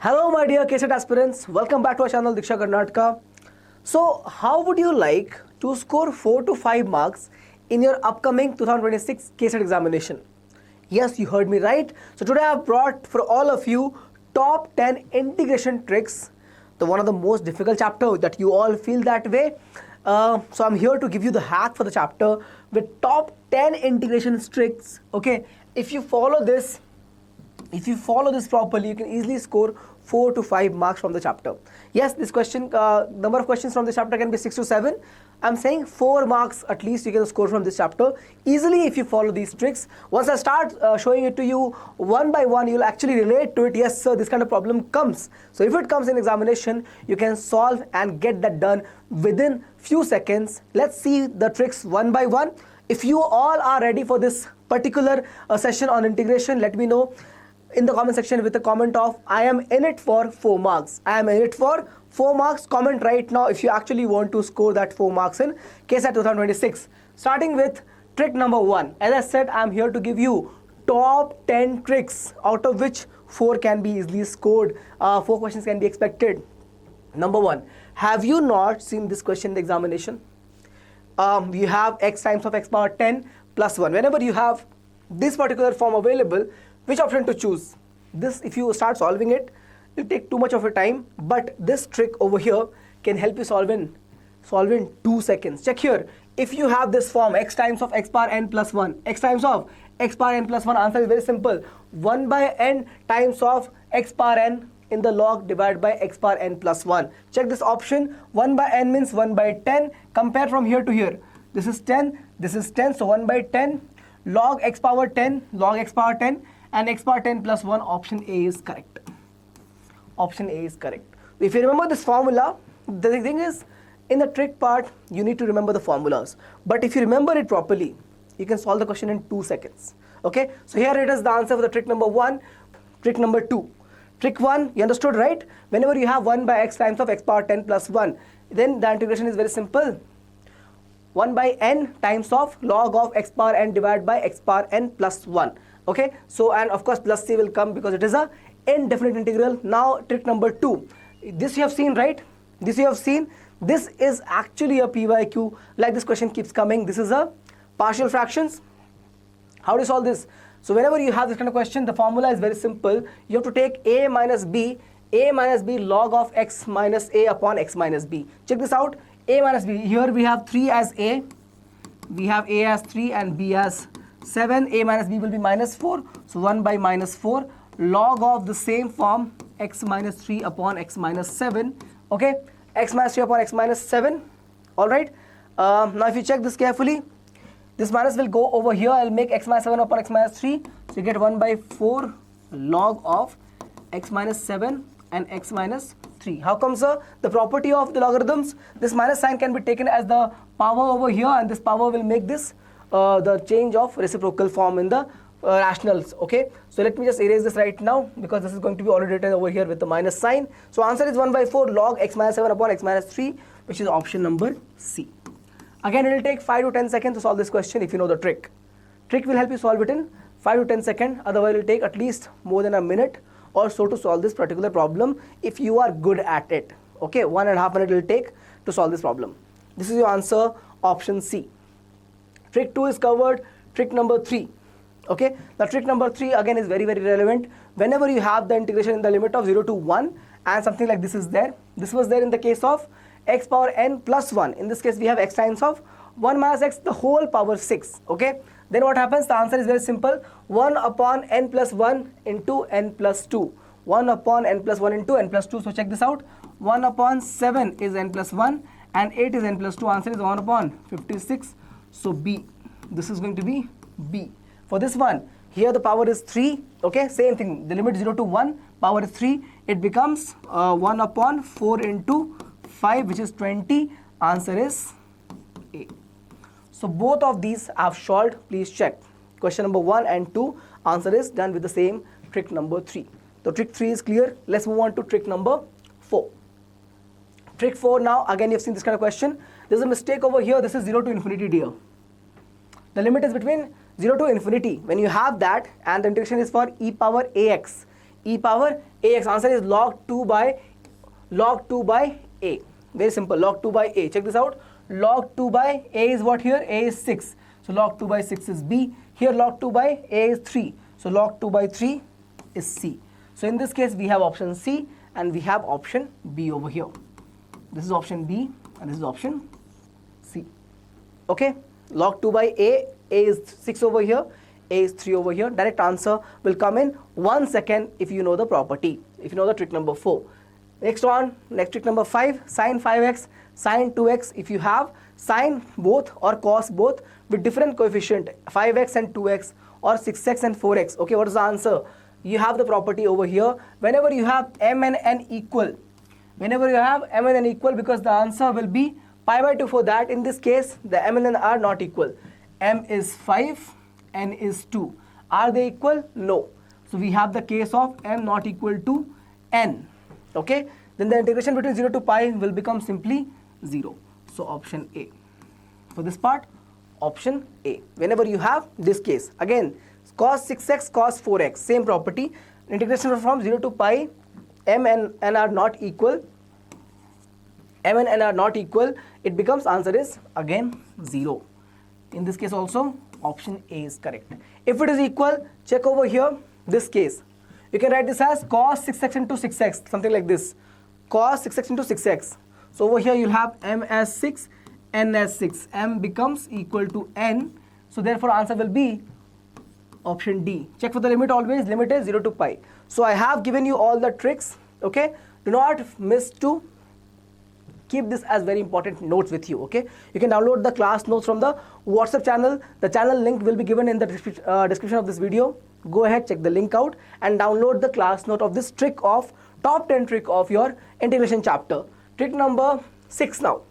Hello my dear KCET aspirants, welcome back to our channel Deeksha Karnataka. So how would you like to score 4 to 5 marks in your upcoming 2026 KCET examination? Yes, you heard me right. So today I have brought for all of you top 10 integration tricks, one of the most difficult chapter that you all feel that way. So I'm here to give you the hack for the chapter with top 10 integration tricks. Okay, if you follow this properly, you can easily score 4 to 5 marks from the chapter. Yes, this question, number of questions from this chapter can be 6 to 7. I'm saying 4 marks at least you can score from this chapter easily if you follow these tricks. Once I start showing it to you one by one, you'll actually relate to it. Yes sir, this kind of problem comes. So if it comes in examination, you can solve and get that done within few seconds. Let's see the tricks one by one. If you all are ready for this particular session on integration, let me know in the comment section with a comment of I am in it for 4 marks. I am in it for 4 marks. Comment right now if you actually want to score that 4 marks in KCET 2026. Starting with trick number 1. As I said, I am here to give you top 10 tricks, out of which 4 can be easily scored. 4 questions can be expected. Number 1. Have you not seen this question in the examination? You have x times of x power 10 plus 1. Whenever you have this particular form available, which option to choose? This, if you start solving it, will take too much of your time, but this trick over here can help you solve in 2 seconds. Check here. If you have this form, x times of x power n plus 1, x times of x power n plus 1, answer is very simple. 1 by n times of x power n in the log divided by x power n plus 1. Check this option. 1 by n means 1 by 10. Compare from here to here. This is 10, this is 10, so 1 by 10 log x power 10, log x power 10, and x power 10 plus 1, option A is correct. Option A is correct. If you remember this formula, the thing is, in the trick part, you need to remember the formulas. But if you remember it properly, you can solve the question in 2 seconds. Okay, so here it is the answer for the trick number 1. Trick number 2. Trick 1, you understood, right? Whenever you have 1 by x times of x power 10 plus 1, then the integration is very simple. 1 by n times of log of x power n divided by x power n plus 1. Okay, so and of course plus c will come because it is a indefinite integral. Now trick number 2. This you have seen, right? This you have seen. This is actually a pyq. Like this question keeps coming. This is a partial fractions. How do you solve this? So whenever you have this kind of question, the formula is very simple. You have to take a minus b log of x minus a upon x minus b. Check this out. A minus b. Here we have 3 as a. We have a as 3 and b as 7. A minus b will be minus 4. So 1 by minus 4 log of the same form x minus 3 upon x minus 7. Okay, x minus 3 upon x minus 7. Alright. Now if you check this carefully, this minus will go over here. I'll make x minus 7 upon x minus 3. So you get 1 by 4 log of x minus 7 and x minus 3. How come, sir? The property of the logarithms, this minus sign can be taken as the power over here, and this power will make this the change of reciprocal form in the rationals. Okay, so let me just erase this right now because this is going to be already written over here with the minus sign. So answer is 1 by 4 log x minus 7 upon x minus 3, which is option number C. Again, it will take 5 to 10 seconds to solve this question if you know the trick. Trick will help you solve it in 5 to 10 seconds. Otherwise, it will take at least more than a minute or so to solve this particular problem if you are good at it. Okay, 1.5 minutes it will take to solve this problem. This is your answer, option C. Trick 2 is covered. Trick number 3. Okay, now trick number 3 again is very relevant. Whenever you have the integration in the limit of 0 to 1 and something like this is there. This was there in the case of x power n plus 1. In this case we have x times of 1 minus x the whole power 6. Okay, then what happens? The answer is very simple. 1 upon n plus 1 into n plus 2. 1 upon n plus 1 into n plus 2. So check this out. 1 upon 7 is n plus 1 and 8 is n plus 2. Answer is 1 upon 56. So B. This is going to be B. For this one, here the power is 3. Okay, same thing. The limit 0 to 1, power is 3. It becomes 1 upon 4 into 5, which is 20. Answer is A. So both of these I have solved. Please check. Question number 1 and 2, answer is done with the same trick number 3. So trick 3 is clear. Let's move on to trick number 4. Trick 4 now, again you have seen this kind of question. There's a mistake over here. This is 0 to infinity, dear. The limit is between 0 to infinity. When you have that and the integration is for e power ax. e power AX. Answer is log 2 by A. Very simple. Log 2 by A. Check this out. Log 2 by A is what here? A is 6. So log 2 by 6 is B. Here log 2 by A is 3. So log 2 by 3 is C. So in this case we have option C and we have option B over here. This is option B and this is option C. Okay. Log 2 by A is 6 over here, A is 3 over here. Direct answer will come in 1 second if you know the property, if you know the trick number 4. Next trick number 5, sin 5x, sin 2x. If you have sin both or cos both with different coefficient, 5x and 2x or 6x and 4x. Okay, what is the answer? You have the property over here. Whenever you have m and n equal, because the answer will be pi by 2 for that. In this case, the m and n are not equal. M is 5, n is 2. Are they equal? No. So we have the case of m not equal to n. Okay, then the integration between 0 to pi will become simply 0. So option A. For this part, option A. Whenever you have this case, again, cos 6x, cos 4x, same property. Integration from 0 to pi, m and n are not equal. M and n are not equal. It becomes, answer is again 0. In this case also, option A is correct. If it is equal, check over here, this case. You can write this as cos 6x into 6x, something like this. Cos 6x into 6x. So over here you'll have m as 6, n as 6. M becomes equal to n. So therefore answer will be option D. Check for the limit always. Limit is 0 to pi. So I have given you all the tricks. Okay. Do not miss to keep this as very important notes with you. Okay. You can download the class notes from the WhatsApp channel. The channel link will be given in the description of this video. Go ahead, check the link out and download the class note of this trick of top 10 trick of your integration chapter. Trick number 6 now.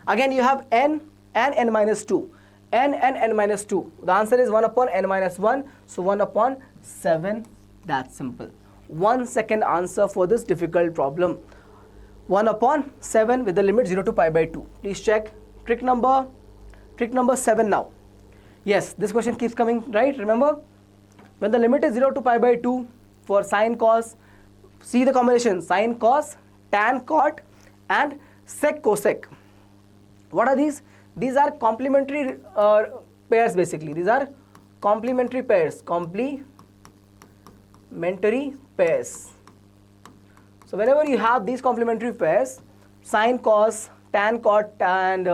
Again you have n and n minus 2. N and n minus 2. The answer is 1 upon n minus 1. So 1 upon 7. That's simple. 1 second answer for this difficult problem. 1 upon 7 with the limit 0 to pi by 2. Please check. Trick number 7 now. Yes, this question keeps coming, right? Remember? When the limit is 0 to pi by 2 for sin cos, see the combination sin cos, tan cot and sec cosec. What are these? These are complementary pairs basically. These are complementary pairs. Complementary pairs. So whenever you have these complementary pairs, sin cos, tan cot and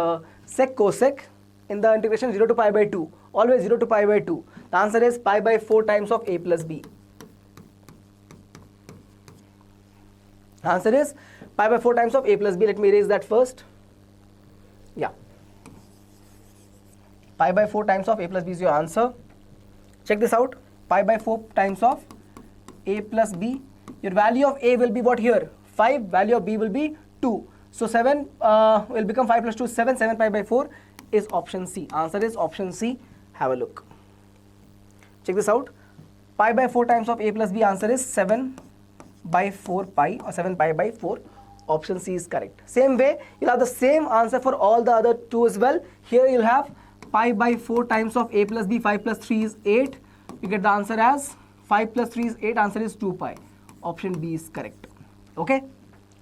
sec cosec in the integration 0 to pi by 2, always 0 to pi by 2. The answer is pi by 4 times of a plus b. The answer is pi by 4 times of a plus b. Let me erase that first. Yeah. Pi by 4 times of a plus b is your answer. Check this out. Pi by 4 times of a plus b. Your value of a will be what here? 5. Value of b will be 2. So 7 will become 5 plus 2 is 7. 7 pi by 4 is option C. Answer is option C. Have a look. Check this out. Pi by 4 times of a plus b. Answer is 7 by 4 pi or 7 pi by 4. Option C is correct. Same way, you'll have the same answer for all the other two as well. Here you'll have pi by 4 times of a plus b. 5 plus 3 is 8. You get the answer as 5 plus 3 is 8. Answer is 2 pi. Option B is correct. Okay?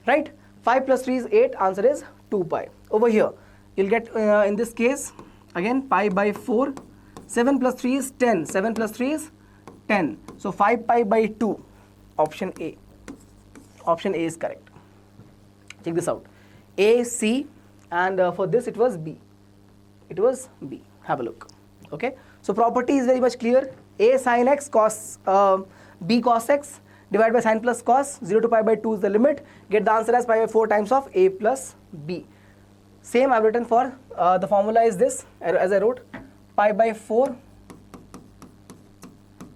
Right? 5 plus 3 is 8. Answer is 2 pi. Over here, you'll get in this case, again, pi by 4. 7 plus 3 is 10. 7 plus 3 is 10. So 5 pi by 2. Option A. Option A is correct. Check this out. A, C, and for this it was B. It was B. Have a look. Okay. So property is very much clear. A sin x cos B cos x divided by sin plus cos. 0 to pi by 2 is the limit. Get the answer as pi by 4 times of A plus B. Same I've written for the formula is this as I wrote. Pi by 4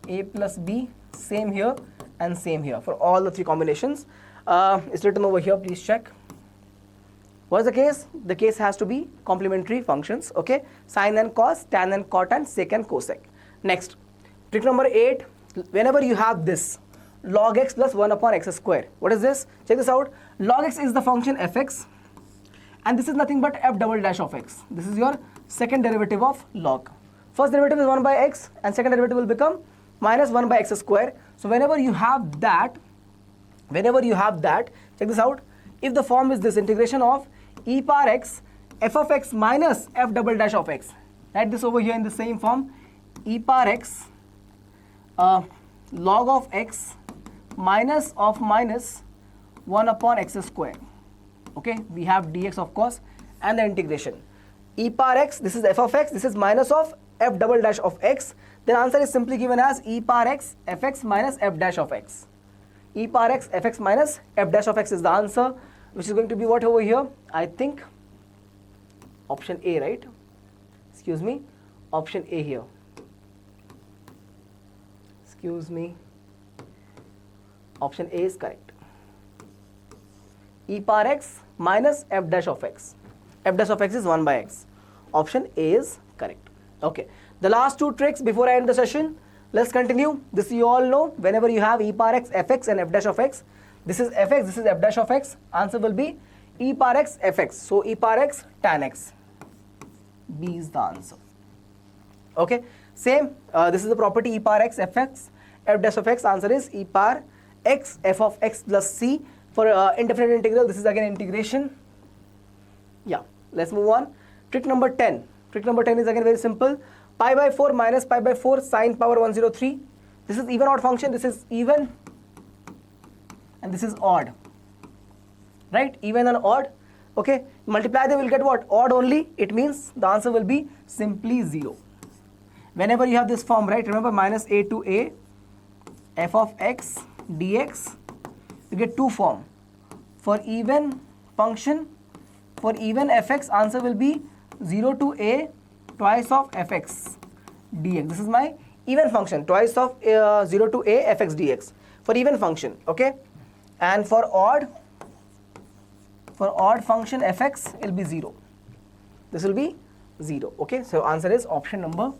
A plus B. Same here and same here for all the three combinations. It's written over here. Please check. What is the case? The case has to be complementary functions. Okay. Sin and cos, tan and cot and sec and cosec. Next. Trick number 8. Whenever you have this log x plus 1 upon x square. What is this? Check this out. Log x is the function fx. And this is nothing but f double dash of x. This is your second derivative of log. First derivative is 1 by x and second derivative will become minus 1 by x square. So whenever you have that, whenever you have that, check this out. If the form is this, integration of e power x f of x minus f double dash of x, write this over here in the same form, e power x log of x minus of minus 1 upon x square. Okay, we have dx of course, and the integration e power x, this is f of x, this is minus of f double dash of x, then answer is simply given as e power x fx minus f dash of x. E power x fx minus f dash of x is the answer, which is going to be what over here? I think option A, right? Excuse me, option A here. Excuse me, option A is correct. E power x minus f dash of x. F dash of x is 1 by x. Option A is correct. Okay. The last two tricks before I end the session. Let's continue. This you all know. Whenever you have e power x, fx and f dash of x, this is fx, this is f dash of x. Answer will be e power x, fx. So e power x tan x. B is the answer. Okay. Same. This is the property e power x, fx, f dash of x. Answer is e power x, f of x plus c. For indefinite integral, this is again integration. Yeah. Let's move on. Trick number 10. Trick number 10 is again very simple. Pi by 4 minus pi by 4 sine power 103. This is even odd function. This is even and this is odd. Right? Even and odd. Okay. Multiply them, will get what? Odd only. It means the answer will be simply 0. Whenever you have this form, right? Remember minus a to a f of x dx. You get two form. For even function, for even fx, answer will be 0 to a twice of fx dx. This is my even function, twice of 0 to a fx dx for even function. Okay, and for odd function fx it will be 0. This will be 0. Okay, so answer is option number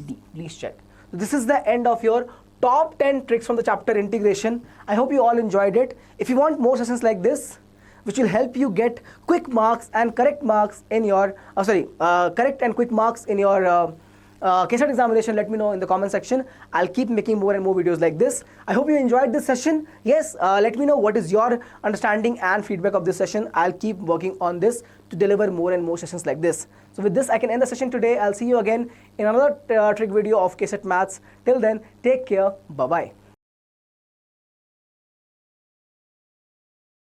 D. Please check. So this is the end of your top 10 tricks from the chapter integration. I hope you all enjoyed it. If you want more sessions like this, which will help you get quick marks and correct marks in your, correct and quick marks in your KCET examination, let me know in the comment section. I'll keep making more and more videos like this. I hope you enjoyed this session. Yes, let me know what is your understanding and feedback of this session. I'll keep working on this to deliver more and more sessions like this. So with this, I can end the session today. I'll see you again in another trick video of KCET Maths. Till then, take care. Bye-bye.